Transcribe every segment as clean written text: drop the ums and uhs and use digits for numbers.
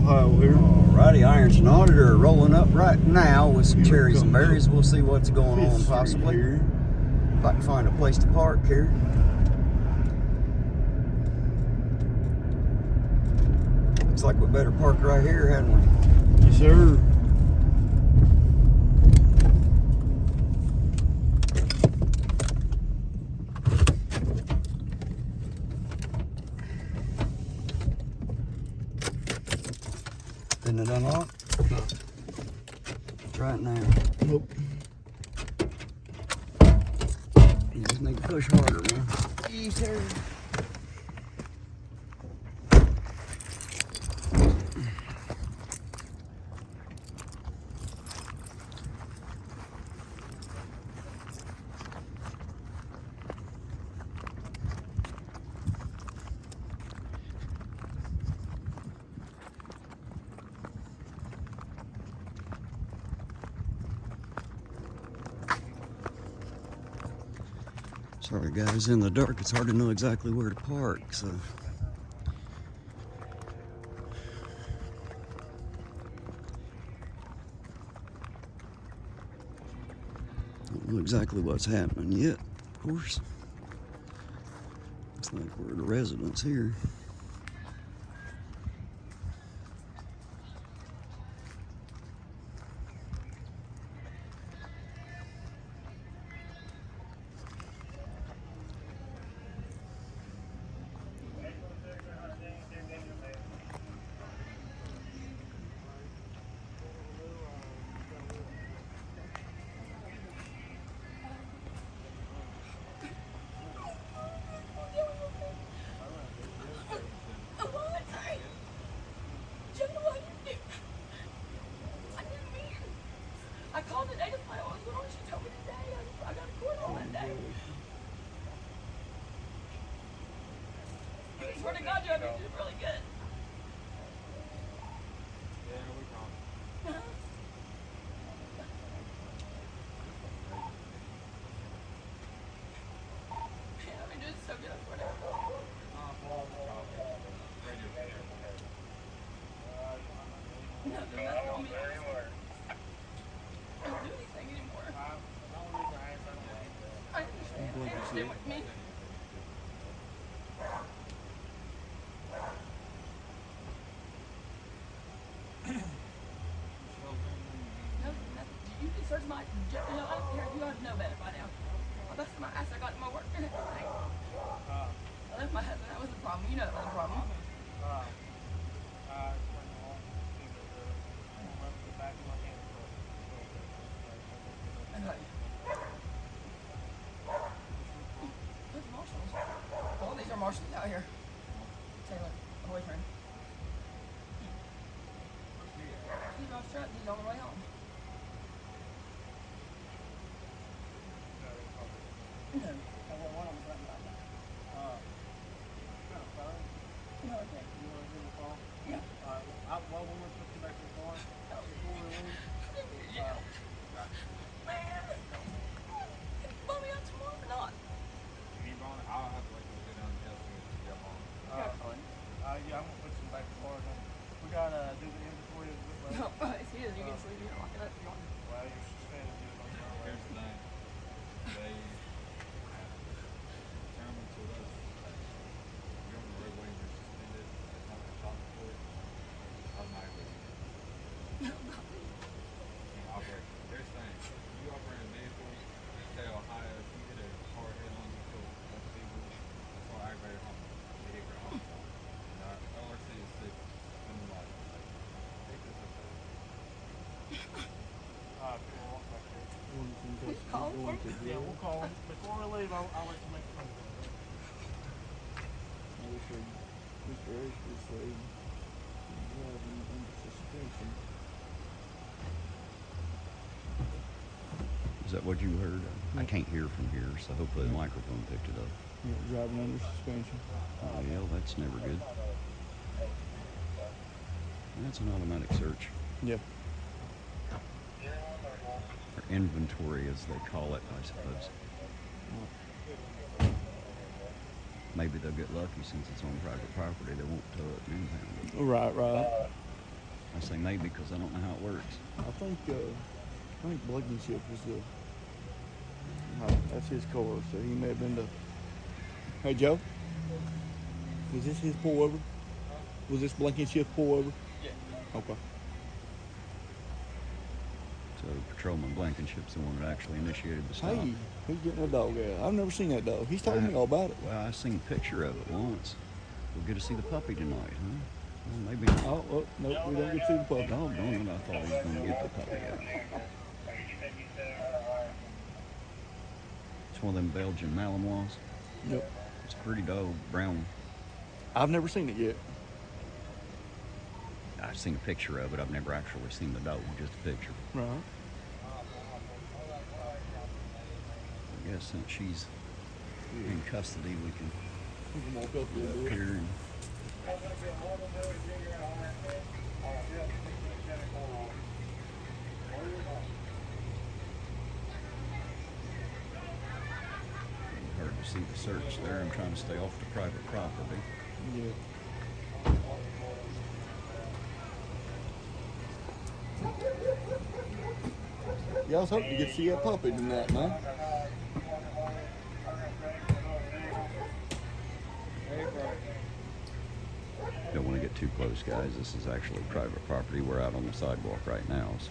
Ohio here. Alrighty, Irons and Auditor rolling up right now with some cherries and berries. We'll see what's going on possibly. If I can find a place to park here. Looks like we better park right here, hadn't we? Yes, sir. Didn't it unlock? No. Try it now. Nope. You just need to push harder, man. Yes, sir. Sorry guys, in the dark it's hard to know exactly where to park, so. Don't know exactly what's happening yet, of course. Looks like we're at a residence here. I called the day to find out what was going on. She told me today. I got a court on that day. I swear to God, Joe, you did really good. Yeah, we can't. Yeah, I mean, it's so good. I swear to God. No, there's nothing on me. I don't do anything anymore. I understand. They understand with me. No, nothing. You can search my, you know, I don't care. You ought to know better by now. I busted my ass. I got in my work and everything. I left my husband. That was the problem. You know that was the problem. Okay. Who's marshals? All these are marshals out here. Taylor, my boyfriend. He's off truck. He's on the way home. No. I want one of them like that. No, okay. You want to give him a call? Yeah. Well, when we're putting back in the car, before we leave, Yeah. Man. Bum me out tomorrow or not? if you want, I'll have to wait till we get down to Chelsea and get up on. Yeah, I'm gonna put some back in the car now. We gotta do the inventory of the No, it's his. You can sleep here and lock it up if you want. Well, you're suspended. Here's the thing. They have determined to us, you're on the roadway and you're suspended, it's not a stop for it, automatically. You can operate. Here's the thing. You operate a vehicle, say Ohio, if you hit a car head on, you feel that's legal, that's all aggravated harm, vehicle harm. ORC is 6, and like, take this up there. Call for me. Yeah, we'll call him. Before we leave, I'll let you make a phone call. Mr. Ashley said he's driving under suspension. Is that what you heard? I can't hear from here, so hopefully the microphone picked it up. Yeah, driving under suspension. Oh yeah, that's never good. That's an automatic search. Yeah. Or inventory, as they call it, I suppose. Maybe they'll get lucky since it's on private property. They won't tow it or anything. Right. I say maybe because I don't know how it works. I think Blankenship was the. That's his car, so he may have been the. Hey Joe, was this his pull over? Was this Blankenship pull over? Yeah. Okay. So Patrolman Blankenship's the one that actually initiated the stop. Hey, who's getting a dog out? I've never seen that dog. He's told me all about it. Well, I seen a picture of it once. We'll get to see the puppy tonight, huh? Well, maybe not. Oh, well, nope, we don't get to see the puppy. Doggone it, I thought he was going to get the puppy out. It's one of them Belgian Malinois. Yep. It's a pretty dog, brown. I've never seen it yet. I've seen a picture of it. I've never actually seen the dog, just a picture. Right. I guess since she's in custody, we can We can walk up a go little up bit. here and hard to see the search there. I'm trying to stay off the private property. Yeah. Yeah, I was hoping to get to see that puppy tonight, man. Don't want to get too close, guys. This is actually private property. We're out on the sidewalk right now, so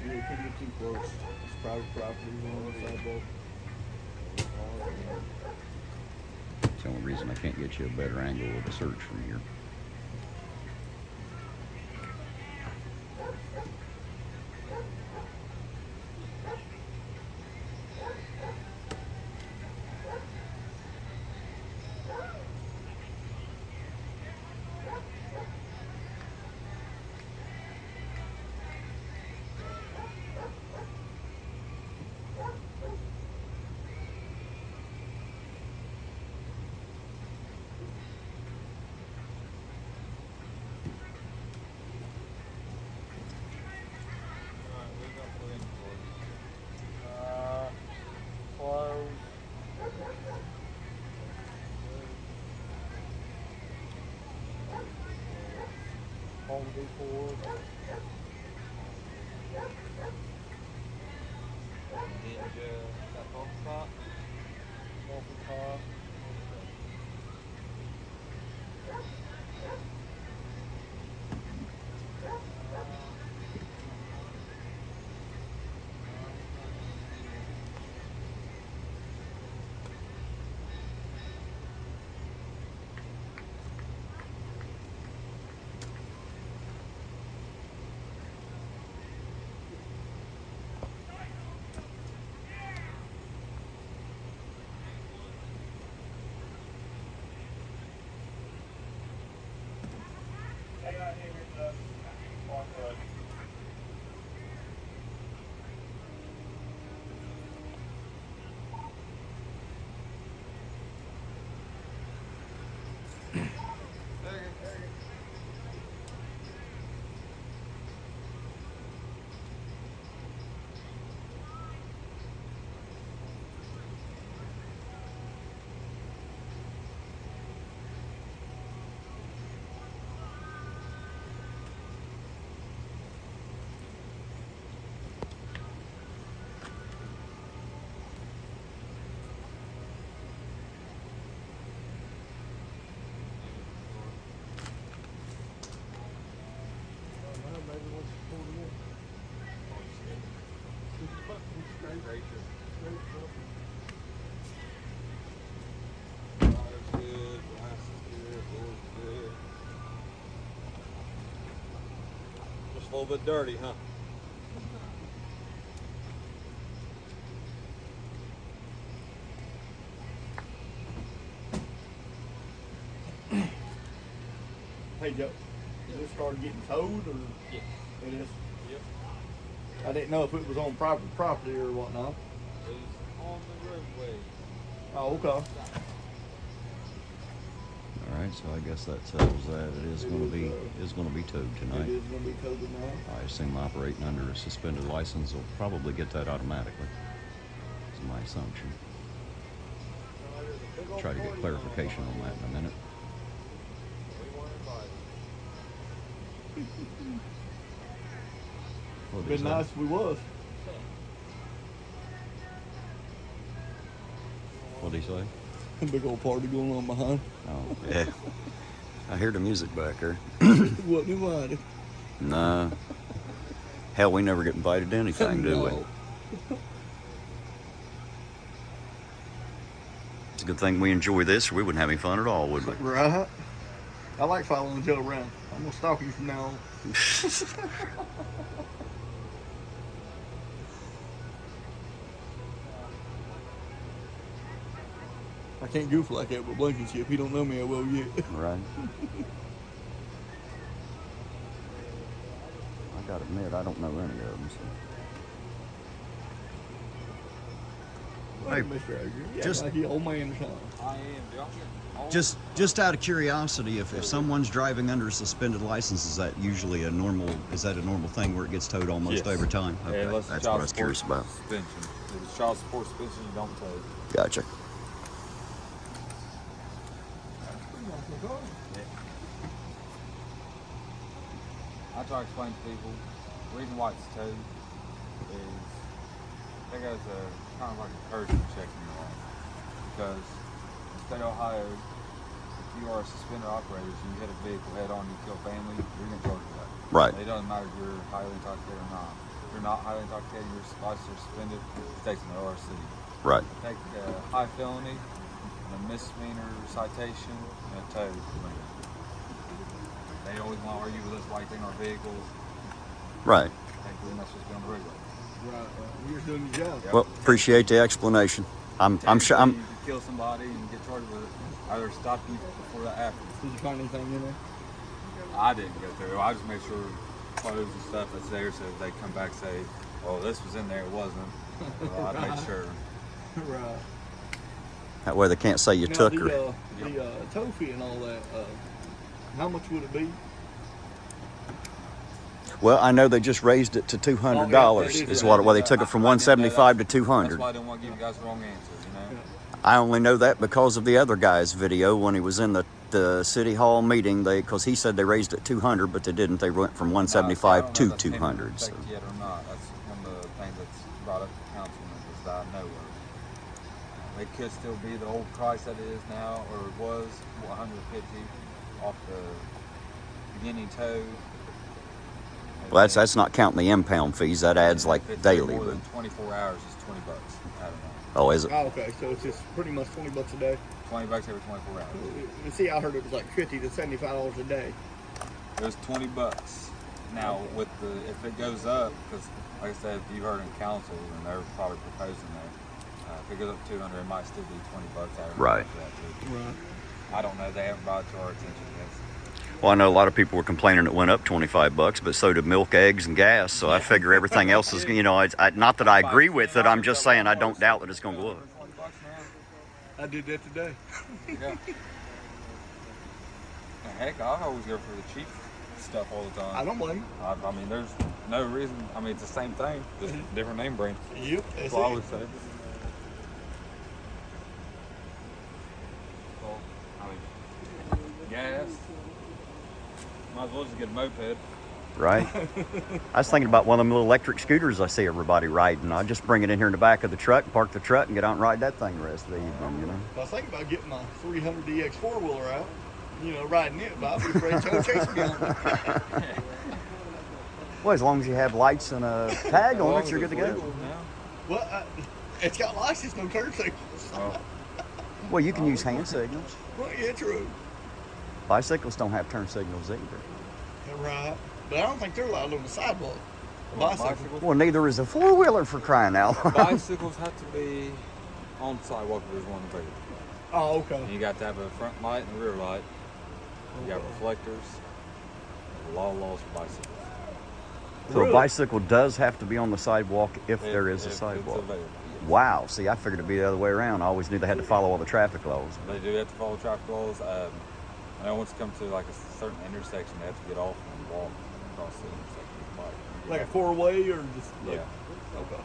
Yeah, we can't get too close. It's private property, we're on the sidewalk. it's the only reason I can't get you a better angle of the search from here. Alright, what you got put in for? Close. Home Depot. Ninja, that box spot? Open car. Water's good, glass is good, door's good. Just a little bit dirty, huh? Hey Joe, is this car getting towed or? Yes. It is. Yep. I didn't know if it was on private property or whatnot. It's on the roadway. Oh, okay. All right, so I guess that settles that. It is going to be towed It tonight. is gonna be towed tonight. I assume operating under a suspended license will probably get that automatically. That's my assumption. Try to get clarification on that in a minute. We weren't invited. What'd he Been say? nice if we was. What'd he say? Big old party going on behind. Oh, yeah. I hear the music back there. Wasn't invited. Nah. Hell, we never get invited to anything, do we? No. It's a good thing we enjoy this, or we wouldn't have any fun at all, would we? Right. I like following Joe around. I'm gonna stalk you from now on. I can't goof like that with Blankenship. He don't know me that well yet. Right. I gotta admit, I don't know any of them. So. Hey, Mr. Agger, you just- act like you old man or something. I am, dude. I'm getting old. Just out of curiosity, if someone's driving under a suspended license, is that usually a normal thing where it gets towed almost Yes. every time? Yeah, Okay, unless that's child what I was curious support about. Suspension. If it's child support suspension, you don't tow. Gotcha. I try to explain to people the reason why it's towed is I think as a kind of like a courtesy check in your life. Because in the state of Ohio, if you are a suspended operator and you hit a vehicle head on, you kill family, you're going to charge for that. Right. It doesn't matter if you're highly intoxicated or not. If you're not highly intoxicated, your license is suspended, it takes an ORC. Right. Take a high felony, and a misdemeanor citation, and a tow. They always want to argue with us why you take our vehicles. Right. Thankfully, that's just going to regulate. Right. You're just doing your job. Yep. Well, appreciate the explanation. I'm sure. You can kill somebody and get charged with it. Either stop you before that happens. Did you find anything in there? I didn't go through. I just make sure clothes and stuff that's there, so if they come back and say, "Oh, this was in there, it wasn't," well, I make sure. Right. That way they can't say you Now, took the, her. The tow fee and all that, how much would it be? Well, I know they just raised it to $200. Is what they took it from 175 to 200. That's why I didn't want to give you guys the wrong answer. You know. I only know that because of the other guy's video when he was in the city hall meeting. Because he said they raised it 200, but they didn't. They went from 175 to 200. So. Yet or not, that's one of the things that's brought up to councilman is that I know of. It could still be the old price that it is now, or it was 150 off the beginning tow. Well, that's not counting the impound fees. That adds like If it's daily. more But than 24 hours is $20. I don't know. oh, is it? Oh, okay, so it's just pretty much $20 a day. $20 every 24 hours. And see, I heard it was like $50 to $75 a day. It was $20. Now, with the if it goes up, because like I said, if you heard in council, and they're probably proposing that, if it goes up to 200, it might still be $20 out. Right. For that too. Right. I don't know. They haven't brought it to our attention yet. Well, I know a lot of people were complaining it went up $25, but so did milk, eggs, and gas. So I figure everything else is, not that I agree with it. I'm just saying I don't doubt that it's going to go up. $20 I did that today. now. Yeah. Heck, I always go for the cheap stuff all the time. I don't blame you. I mean, there's no reason. I mean, it's the same thing, just different name brand. Yep, That's that's what I it. would say. Well, I mean, gas. Might as well just get a moped. Right? I was thinking about one of them little electric scooters I see everybody riding. I'd just bring it in here in the back of the truck, park the truck, and get out and ride that thing the rest of the evening, I was thinking about getting my 300DX four-wheeler out, riding it, but I'd be afraid Joe chasing me on it. Well, as long as you have lights and a tag on it, you're good to go. Well, it's got license, no turn signals. Oh, Well, you can use hand signals. Well, yeah, true. Bicycles don't have turn signals either. Right. But I don't think they're allowed on the sidewalk. Bicycle. Well, neither is a four-wheeler for crying out loud. Bicycles have to be on the sidewalk if there's one available. Oh, okay. And you got to have a front light and a rear light. You got reflectors. There's a lot of laws for bicycles. So Really? a bicycle does have to be on the sidewalk if there is a If sidewalk. It's available. Yes. Wow. See, I figured it'd be the other way around. I always knew they had to follow all the traffic laws. They do have to follow traffic laws. I know once you come to like a certain intersection, they have to get off and walk across the intersection with the bike. Like a four-way or just like... Yeah. Okay.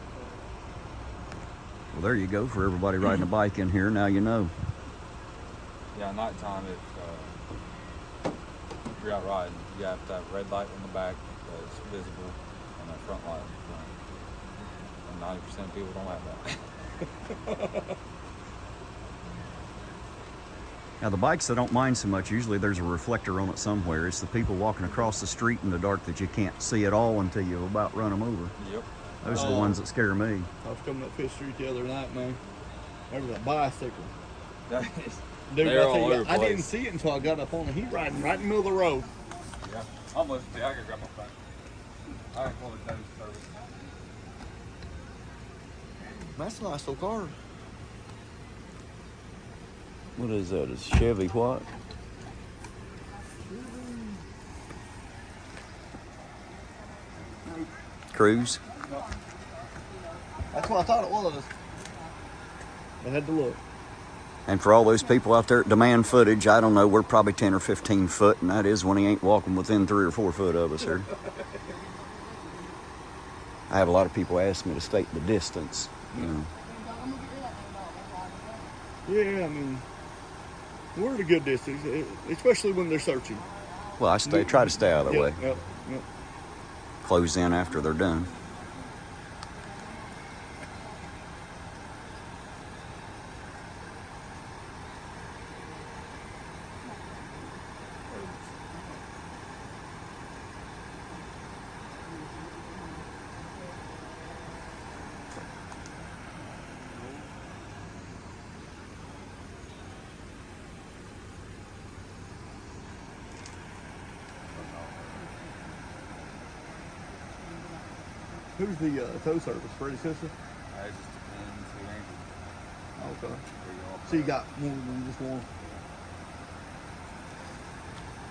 Well, there you go for everybody riding a bike in here. Now you know. Yeah, nighttime if you're out riding, you have to have a red light on the back that's visible and a front light on the front. And 90% of people don't have that. Now the bikes I don't mind so much, usually there's a reflector on it somewhere. It's the people walking across the street in the dark that you can't see at all until you about run them over. Yep. Those are the ones that scare me. I was coming up Fifth Street the other night, man. There was a bicycle. Dude, I they're all tell you, over the I didn't place. see it until I got up on it. He riding right in the middle of the road. Yeah. Almost. Yeah, I gotta grab my phone. I can pull it down to service. That's a nice little car. What is that? It's Chevy what? Cruise? That's what I thought it was. I had to look. And for all those people out there that demand footage, I don't know, we're probably 10 or 15 foot, and that is when he ain't walking within 3 or 4 foot of us here. I have a lot of people ask me to state the distance, you know. Yeah, I mean, we're at a good distance, especially when they're searching. Well, I try to stay out of the way. Yep. Close in after they're done. Who's the tow service? Freddie's sister? It just depends who ain't. Okay. So you got more than just one.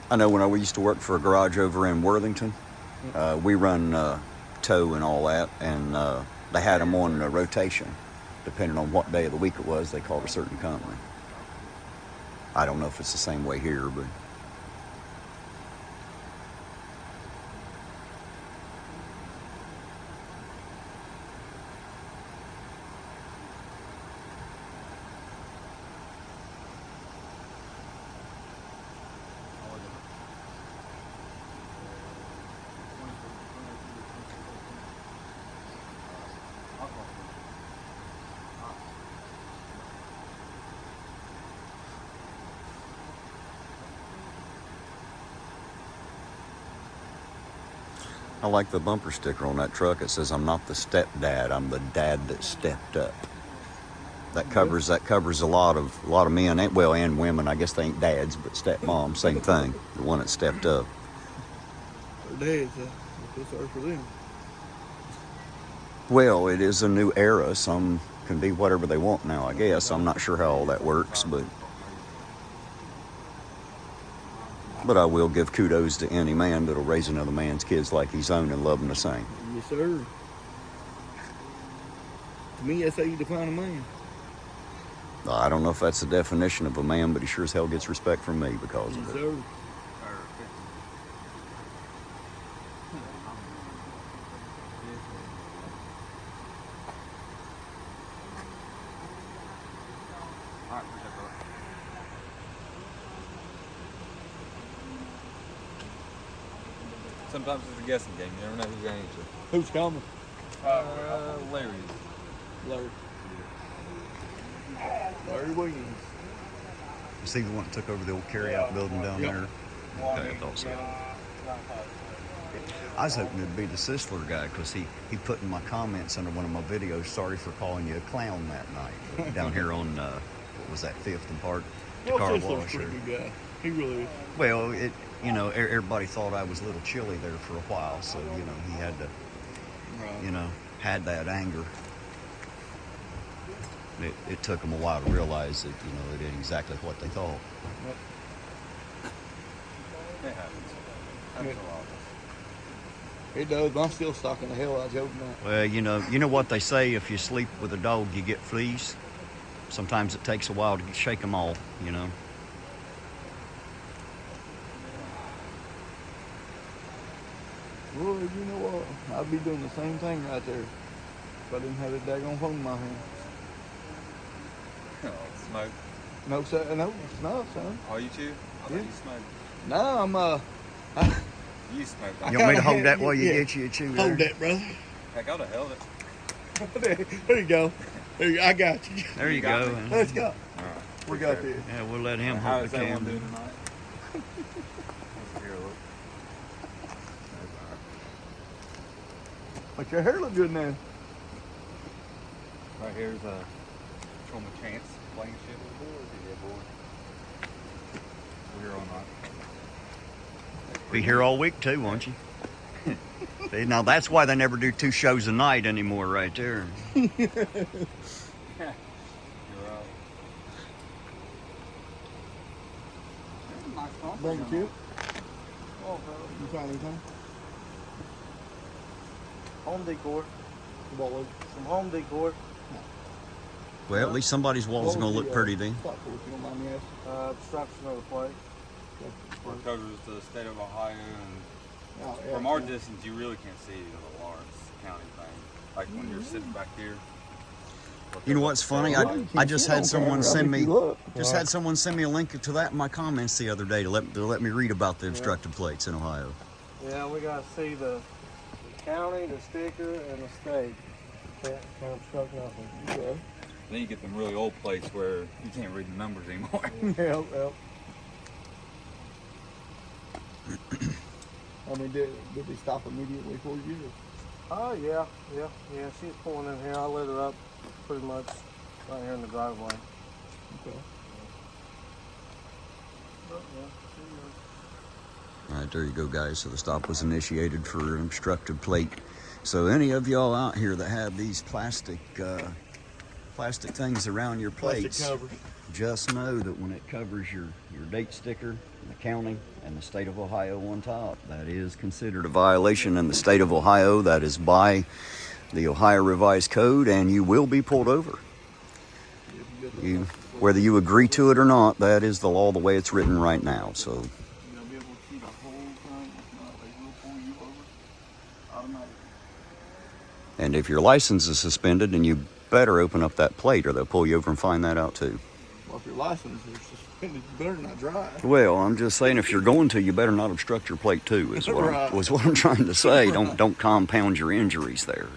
I know when I used to work for a garage over in Worthington, we run tow and all that, and they had them on rotation. Depending on what day of the week it was, they called a certain company. I don't know if it's the same way here, but... I like the bumper sticker on that truck. It says, "I'm not the stepdad. I'm the dad that stepped up." That covers a lot of men, and women. I guess they ain't dads, but stepmom, same thing. The one that stepped up. Their dads, I feel sorry for them. Well, it is a new era. Some can be whatever they want now, I guess. I'm not sure how all that works, but I will give kudos to any man that'll raise another man's kids like his own and love them the same. Yes, sir. To me, that's how you define a man. I don't know if that's the definition of a man, but he sure as hell gets respect from me because Yes, of it. sir. Alright, appreciate it, brother. Sometimes it's a guessing game. You never know who's going to answer. Who's coming? Larry. Larry. Larry Williams. You see the one that took over the old carryout building down Yep. there? Okay, I thought so. I was hoping it'd be the Sisler guy because he put in my comments under one of my videos, "Sorry for calling you a clown that night," down here on, what was that, 5th and Park? The Well, car Sisler's wash. a pretty good guy. He really is. Well, everybody thought I was a little chilly there for a while, so, he had to, Right. had that anger. It took them a while to realize that, it ain't exactly what they thought. Yep. It happens. Happens a lot. It does, but I'm still stalking the hell out of Joe tonight. Well, you know what they say, if you sleep with a dog, you get fleas. Sometimes it takes a while to shake them all, Well, you know what? I'd be doing the same thing right there if I didn't have that daggone phone in my hand. Oh, smoke. No, sir. No, it's not, son. Oh, you too? I thought Yeah. you smoked. No, You smoke I that. You want me to kinda hold had- that while you yeah. get you a chew there? Hold that, brother. Heck, I'd have held it. There you go. There you, I got you. There you got go. me. Let's go. All right. We got this. Yeah, we'll let him How hold is the that one camera. doing tonight? Let's hear a look. That's all right. But your hair look good now. Right here's show him a chance playing shit with the boys. Yeah, boy. We're here all night. Be here all week too, won't you? See, now that's why they never do 2 shows a night anymore, right there. You're right. Nice concert Bring it going you. on. Oh, bro. You find anything? Home decor. What was Some home decor. Well, at least somebody's walls are going to look pretty then. Stop for, if you don't mind me asking. Obstruction of the plate. Where it covers the state of Ohio, and Oh, yeah. from our distance, you really can't see the Lawrence County thing. Like when you're sitting back here. You know what's funny? I just had someone send me had someone send me a link to that in my comments the other day to let me read about the obstructed plates in Ohio. Yeah, we gotta see the county, the sticker, and the state. Can't obstruct nothing. Okay. Then you get them really old plates where you can't read the numbers anymore. Yep. I mean, did they stop immediately for you? Oh, yeah. She's pulling in here. I lit her up pretty much right here in the driveway. Okay. But, yeah, All right, there you go, guys. So the stop was initiated for an obstructed plate. So any of y'all out here that have these plastic things around your plates, Plastic covers. just know that when it covers your date sticker, the county, and the state of Ohio on top, that is considered a violation in the state of Ohio. That is by the Ohio Revised Code, and you will be pulled over. Whether you agree to it or not, that is the law the way it's written right now. So You'll be able to see the whole thing. If not, they will pull you over automatically. and if your license is suspended, then you better open up that plate or they'll pull you over and find that out too. Well, if your license is suspended, you better not drive. Well, I'm just saying if you're going to, you better not obstruct your plate too, is what, Right. was what I'm trying to say. Right. Don't compound your injuries there.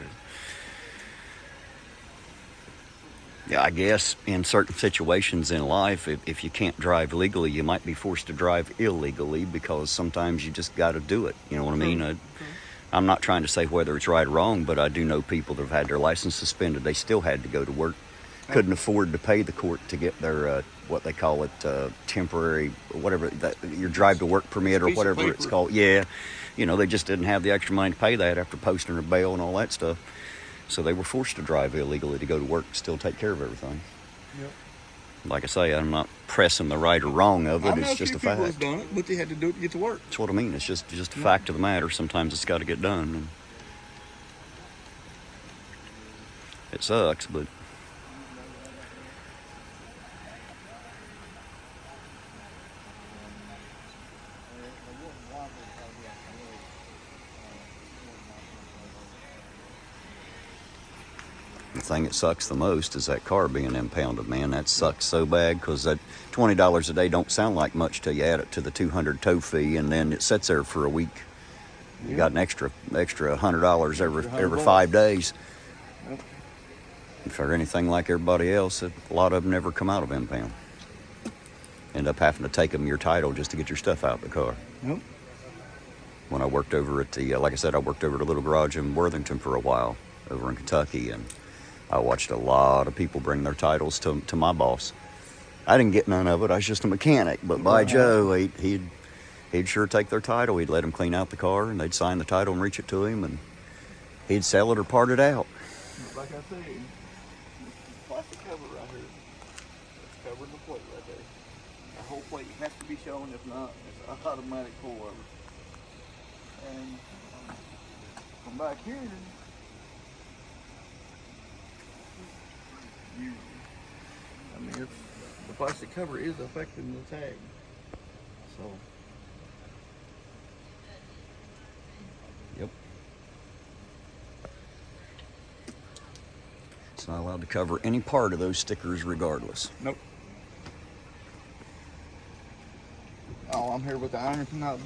Yeah, I guess in certain situations in life, if you can't drive legally, you might be forced to drive illegally because sometimes you just got to do it. You know what I mean? I'm not trying to say whether it's right or wrong, but I do know people that have had their license suspended. They still had to go to work. Couldn't afford to pay the court to get their, what they call it, temporary, whatever, your drive to work permit or Piece of whatever paper. it's called. Yeah. You know, they just didn't have the extra money to pay that after posting their bail and all that stuff. So they were forced to drive illegally to go to work and still take care of everything. Yep. Like I say, I'm not pressing the right or wrong of it. I know It's a just few a people fact. that's done it, but they had to do it to get to work. That's what I mean. It's just a fact of the matter. Sometimes it's got to get done. And it sucks, but the thing that sucks the most is that car being impounded, man. That sucks so bad because that $20 a day don't sound like much till you add it to the $200 tow fee, and then it sits there for a week. You got an extra $100 every 5 days. Yep. If they're anything like everybody else, a lot of them never come out of impound. End up having to take them your title just to get your stuff out of the car. Yep. When I worked over at the, like I said, I worked over at a little garage in Worthington for a while over in Kentucky, and I watched a lot of people bring their titles to my boss. I didn't get none of it. I was just a mechanic. But by Joe, he'd sure take their title. He'd let them clean out the car, and they'd sign the title and reach it to him, and he'd sell it or part it out. Like I said, plastic cover right here. It's covering the plate right there. The whole plate has to be shown. If not, it's an automatic pull over. And from back here, I mean, the plastic cover is affecting the tag. So. Yep. It's not allowed to cover any part of those stickers regardless. Nope. Oh, I'm here with the iron knob.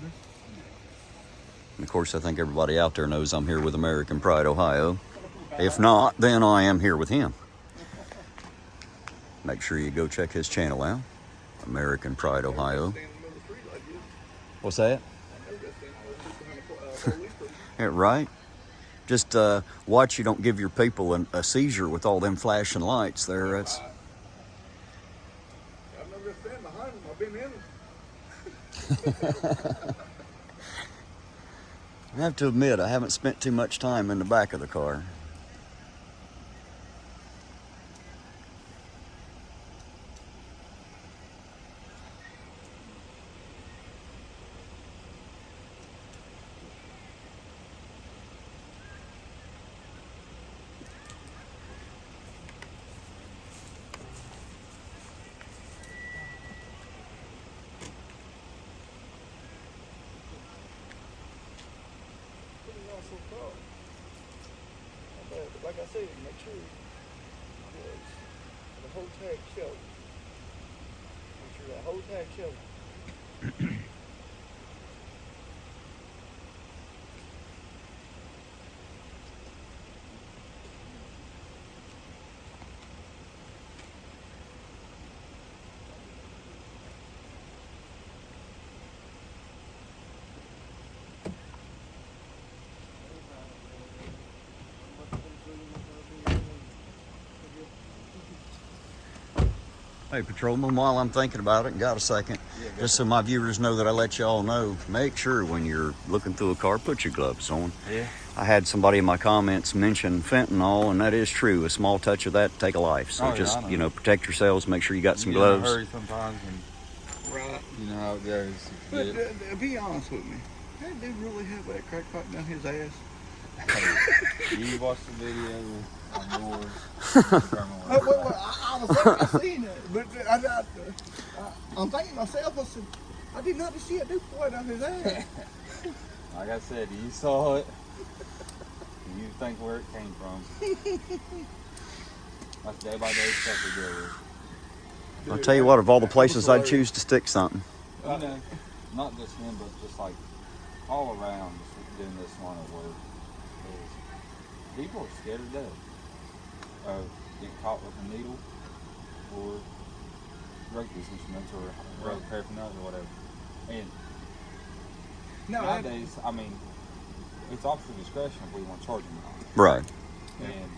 And of course, I think everybody out there knows I'm here with American Pride, Ohio. If not, then I am here with him. Make sure you go check his channel out, American Pride, Ohio. What's that? Yeah, right? Just watch you don't give your people a seizure with all them flashing lights there. That's... I've never been behind them. I've been in them. I have to admit, I haven't spent too much time in the back of the car. Like I said, make sure the whole tag shows. Make sure that whole tag shows. Hey, Patrolman, while I'm thinking about it and got a second, just so my viewers know that I let y'all know, make sure when you're looking through a car, put your gloves on. Yeah. I had somebody in my comments mention fentanyl, and that is true. A small touch of that take a life. So Oh, just, yeah, you know, protect yourselves. Make sure you got some You get in a gloves. hurry sometimes, and Right. you know how it goes. But Yeah. be honest with me. That dude really have that crack pipe down his ass? You watched the video on yours. Well, I was thinking I seen it, but I'm thinking myself, I said, I did not see a dude boy down his ass. Like I said, you saw it. And you think where it came from. That's day by day stuff we deal with. I'll tell you what, of all the places I'd choose to stick something. You know, not just him, but just like all around doing this line of work. Is people are scared to death of getting caught with a needle or drug instruments or drug paraphernalia or whatever. And nowadays, I mean, it's officer discretion if we want to charge them or not. Right. And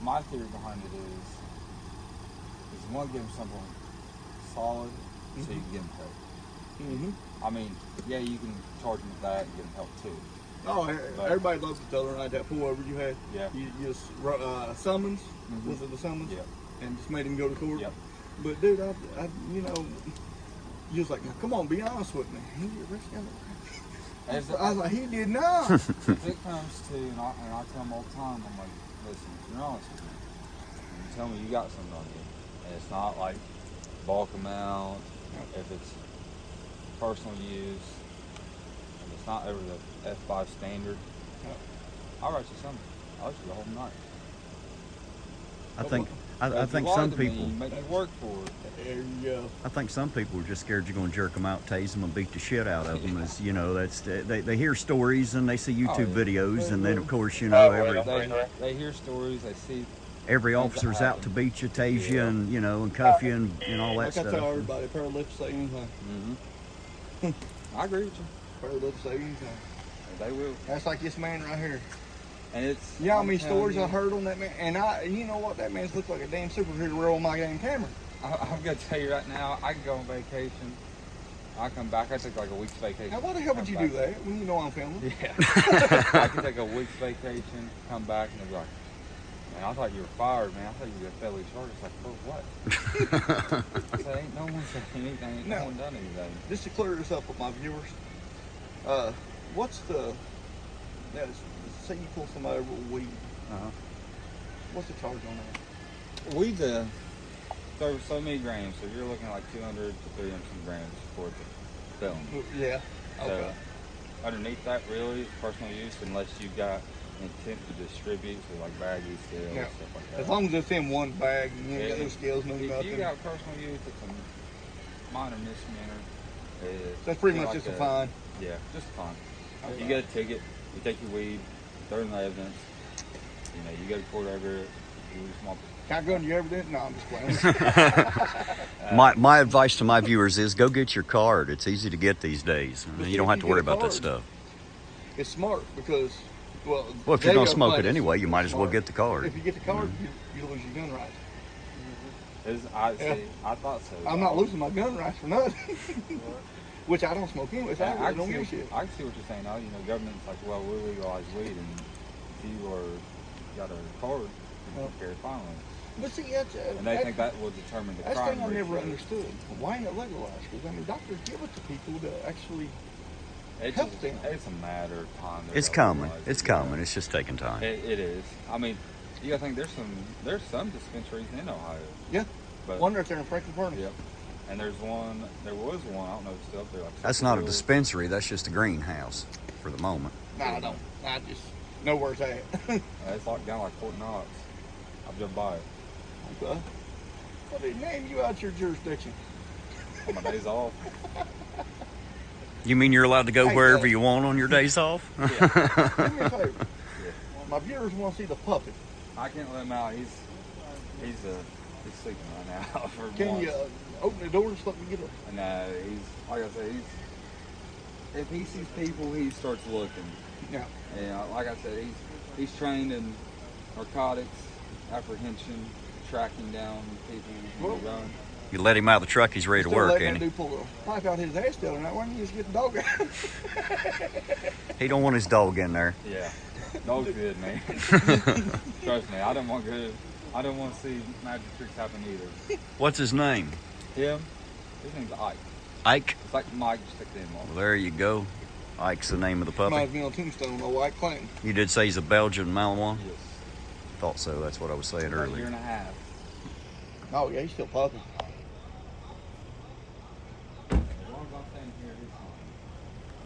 my theory behind it is you want to give them something solid so you can give them help. Mm-hmm. I mean, yeah, you can charge them with that and give them help too. Oh, everybody loves to tell her like that pullover you had. Yeah. You just summons, was it the summons? Yep. And just made him go to court. Yep. But dude, I you know, you was like, now, come on, be honest with me. He did arrested. I was like, he did not. If it comes to, and I tell them all the time, I'm like, listen, if you're honest with me, and you tell me you got something on you, and it's not like bulk amount, if it's personal use, and it's not over the F5 standard, I'll write you something. I'll write you the whole night. I think some people. You make me work for it. There you go. I think some people are just scared you're going to jerk them out, tase them, and beat the shit out of them. As you know, that's they hear stories and they see YouTube videos, and then of course you know they hear stories, they see. Every officer's out to beat you, tase you, and you know, and cuff you, and all that like stuff. I tell everybody, pair of lips say anything. I agree with you. Pair of lips say anything. They will. That's like this man right here. And it's. You know how many stories I heard on that man? And you know what? That man's looked like a damn superhero on my damn camera. I'm gonna tell you right now, I can go on vacation. I come back, I take like a week's vacation. Now, why the hell would you do that when you know I'm filming? Yeah. I can take a week's vacation, come back, and they'll be like, man, I thought you were fired, man. I thought you were felony charged. It's like, for what? I said, ain't no one said anything, ain't no one done anything. Just to clear this up with my viewers, what's the, say you pull somebody over with weed, what's the charge on that? Weed's over so many grams, so you're looking at like 200 to 300 grams for the film. Yeah, okay. So underneath that, really, it's personal use unless you've got intent to distribute, so like baggies, scales, stuff like that. As long as it's in one bag, and you ain't got no scales, no if nothing. you got personal use, it's a minor misdemeanor. That's pretty much just a fine. Yeah, just a fine. You get a ticket, you take your weed, throw it in the evidence. You know, you go to court over it. You just want. Can I go into your evidence? No, I'm just playing. My advice to my viewers is go get your card. It's easy to get these days. You don't have to worry about that stuff. It's smart because, well, If you're going to smoke it anyway, you might as well get the card. If you get the card, you lose your gun rights. I thought so. I'm not losing my gun rights for nothing. Which I don't smoke anyway, so I don't give a shit. I can see what you're saying now. You know, government's like, well, we'll legalize weed, and if you got a card, you can carry firearms. But see, that's, and they think that will determine the crime rate. That's the thing I never understood. Why ain't it legalized? Because, I mean, doctors give it to people to actually help them. It's a matter of time. It's coming. It's coming. It's just taking time. It is. I mean, you gotta think there's some dispensaries in Ohio. Yeah. But one right there in Franklin Furnace. Yep. And there was one, I don't know if it's still up there. Like that's not a dispensary, that's just a greenhouse for the moment. No, I don't. I just know where it's at. It's like down like Fort Knox. I've driven by it. Okay. Well, they name you out your jurisdiction. On my days off. You mean you're allowed to go wherever you want on your days off? Yeah. Do me a favor. Yeah. My viewers want to see the puppet. I can't let him out. He's sleeping right now. Can you open the door and let me get up? No, he's like I said. If he sees people, he starts looking. Yeah. And like I said, he's trained in narcotics, apprehension, tracking down people who run. You let him out of the truck, he's ready to work, ain't he? Dude pull a pipe out his ass the other night. Why don't you just get the dog out? He don't want his dog in there. Yeah, dog's good, man. Trust me, I don't want to see magic tricks happen either. What's his name? Him? His name's Ike. Ike? It's like Mike, just stick the M on. Well, there you go. Ike's the name of the puppy. Reminds me on Tombstone, old Ike Clanton. You did say he's a Belgian Malinois? Yes. Thought so. That's what I was saying About earlier. a year and a half. Oh yeah, he's still puppy.